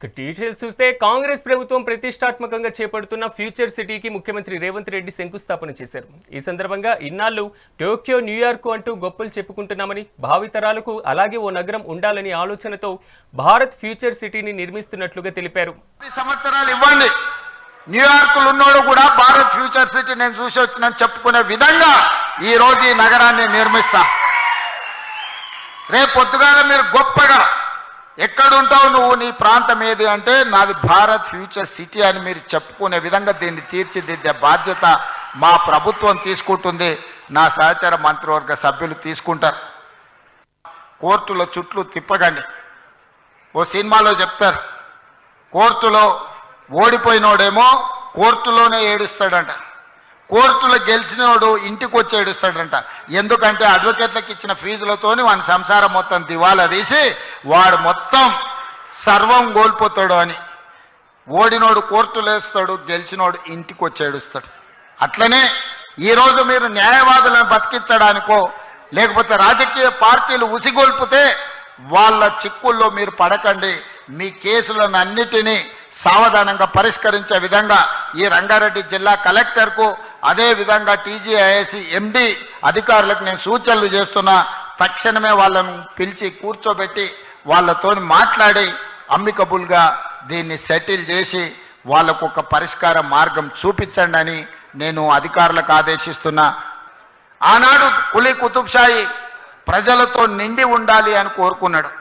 Details చూస్తే కాంగ్రెస్ ప్రభుత్వం ప్రతిష్టాత్మకంగా చేపడుతున్న ఫ్యూచర్ సిటీకి ముఖ్యమంత్రి రేవంత్ రెడ్డి శంకుస్థాపన చేశారు. ఈ సందర్భంగా ఇన్నాళ్లు టోక్యో, న్యూయార్క్ అంటూ గొప్పలు చెప్పుకుంటున్నామని, భావితరాలకు అలాగే ఓ నగరం ఉండాలని ఆలోచనతో భారత్ ఫ్యూచర్ సిటీని నిర్మిస్తున్నట్లుగా తెలిపారు. సంవత్సరాలు ఇవ్వండి, న్యూయార్క్లో ఉన్నోడు కూడా భారత్ ఫ్యూచర్ సిటీ నేను చూసి వచ్చిన చెప్పుకునే విధంగా ఈ రోజు ఈ నగరాన్ని నిర్మిస్తా. రేపు పొద్దుగాల మీరు గొప్పగా ఎక్కడుంటావు నువ్వు, నీ ప్రాంతం ఏది అంటే నాది భారత్ ఫ్యూచర్ సిటీ అని మీరు చెప్పుకునే విధంగా దీన్ని తీర్చిదిద్దే బాధ్యత మా ప్రభుత్వం తీసుకుంటుంది, నా సహచర మంత్రివర్గ సభ్యులు తీసుకుంటారు. కోర్టులో చుట్లు తిప్పకండి. ఓ సినిమాలో చెప్తారు, కోర్టులో ఓడిపోయినోడేమో కోర్టులోనే ఏడుస్తాడంట, కోర్టులో గెలిచినోడు ఇంటికి వచ్చి ఏడుస్తాడంట. ఎందుకంటే అడ్వకేట్లకు ఇచ్చిన ఫీజులతోని వాని సంసారం మొత్తం దివాలా తీసి వాడు మొత్తం సర్వం కోల్పోతాడు అని. ఓడినోడు కోర్టులో వేస్తాడు, గెలిచినోడు ఇంటికి వచ్చి ఏడుస్తాడు. అట్లనే ఈరోజు మీరు న్యాయవాదులను బతికించడానికో లేకపోతే రాజకీయ పార్టీలు ఉసిగొల్పితే వాళ్ళ చిక్కుల్లో మీరు పడకండి. మీ కేసులను అన్నిటినీ సావధానంగా పరిష్కరించే విధంగా ఈ రంగారెడ్డి జిల్లా కలెక్టర్కు, అదే విధంగా టీజీఐఎస్సీ ఎండి అధికారులకు నేను సూచనలు చేస్తున్నా. తక్షణమే వాళ్ళను పిలిచి కూర్చోబెట్టి వాళ్ళతో మాట్లాడి అమ్మికబుల్గా దీన్ని సెటిల్ చేసి వాళ్ళకు ఒక పరిష్కార మార్గం చూపించండి అని నేను అధికారులకు ఆదేశిస్తున్నా. ఆనాడు కులీ కుతుబ్షాయి ప్రజలతో నిండి ఉండాలి అని కోరుకున్నాడు.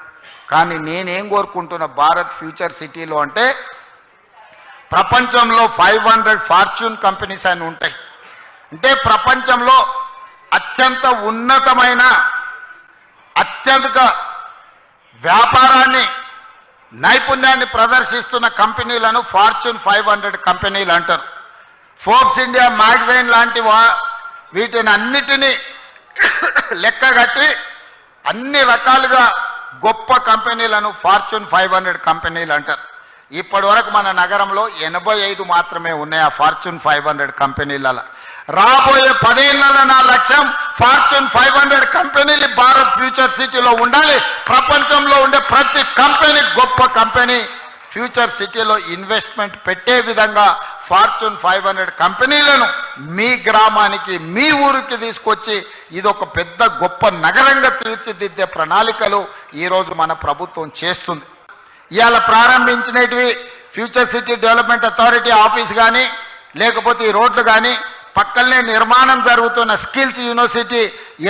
కానీ నేనేం కోరుకుంటున్నా భారత్ ఫ్యూచర్ సిటీలో అంటే ప్రపంచంలో 500 ఫార్చ్యూన్ కంపెనీస్ అని ఉంటాయి. అంటే ప్రపంచంలో అత్యంత ఉన్నతమైన అత్యధిక వ్యాపారాన్ని నైపుణ్యాన్ని ప్రదర్శిస్తున్న కంపెనీలను ఫార్చ్యూన్ 500 కంపెనీలు అంటారు. ఫోర్బ్స్ ఇండియా మ్యాగజైన్ లాంటి వీటిని అన్నిటినీ లెక్కగట్టి అన్ని రకాలుగా గొప్ప కంపెనీలను ఫార్చ్యూన్ 500 కంపెనీలు అంటారు. ఇప్పటి వరకు మన నగరంలో 85 మాత్రమే ఉన్నాయి ఆ ఫార్చ్యూన్ 500 కంపెనీలలో. రాబోయే 10 ఏళ్లలో నా లక్ష్యం ఫార్చ్యూన్ 500 కంపెనీలు భారత్ ఫ్యూచర్ సిటీలో ఉండాలి. ప్రపంచంలో ఉండే ప్రతి కంపెనీ, గొప్ప కంపెనీ ఫ్యూచర్ సిటీలో ఇన్వెస్ట్మెంట్ పెట్టే విధంగా ఫార్చ్యూన్ 500 కంపెనీలను మీ గ్రామానికి, మీ ఊరికి తీసుకొచ్చి ఇదొక పెద్ద గొప్ప నగరంగా తీర్చిదిద్దే ప్రణాళికలు ఈరోజు మన ప్రభుత్వం చేస్తుంది. ఇవాళ ప్రారంభించినవి future city development authority office కానీ లేకపోతే ఈ రోడ్లు కానీ, పక్కనే నిర్మాణం జరుగుతున్న స్కిల్స్ యూనివర్సిటీ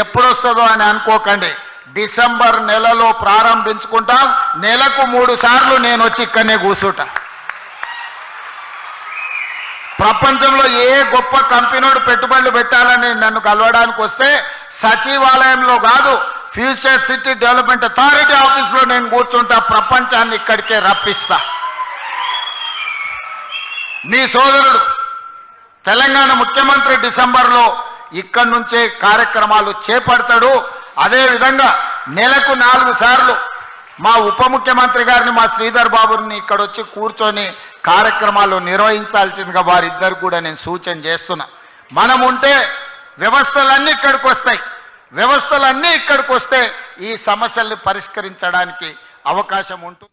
ఎప్పుడొస్తుందో అని అనుకోకండి. డిసెంబర్ నెలలో ప్రారంభించుకుంటాం. నెలకు 3 సార్లు నేను వచ్చి ఇక్కడనే కూర్చుంటా. ప్రపంచంలో ఏ గొప్ప కంపెనీడు పెట్టుబడులు పెట్టాలని నన్ను కలవడానికి వస్తే సచివాలయంలో కాదు, ఫ్యూచర్ సిటీ డెవలప్మెంట్ అథారిటీ ఆఫీస్లో నేను కూర్చుంటా. ప్రపంచాన్ని ఇక్కడికే రప్పిస్తా. మీ సోదరుడు తెలంగాణ ముఖ్యమంత్రి డిసెంబర్లో ఇక్కడి నుంచే కార్యక్రమాలు చేపడతాడు. అదేవిధంగా నెలకు 4 సార్లు మా ఉప ముఖ్యమంత్రి గారిని, మా శ్రీధర్ బాబుని ఇక్కడ వచ్చి కూర్చొని కార్యక్రమాలు నిర్వహించాల్సిందిగా వారిద్దరు కూడా నేను సూచన చేస్తున్నా. మనం ఉంటే వ్యవస్థలన్నీ ఇక్కడికి వస్తాయి. వ్యవస్థలన్నీ ఇక్కడికి వస్తే ఈ సమస్యల్ని పరిష్కరించడానికి అవకాశం ఉంటుంది.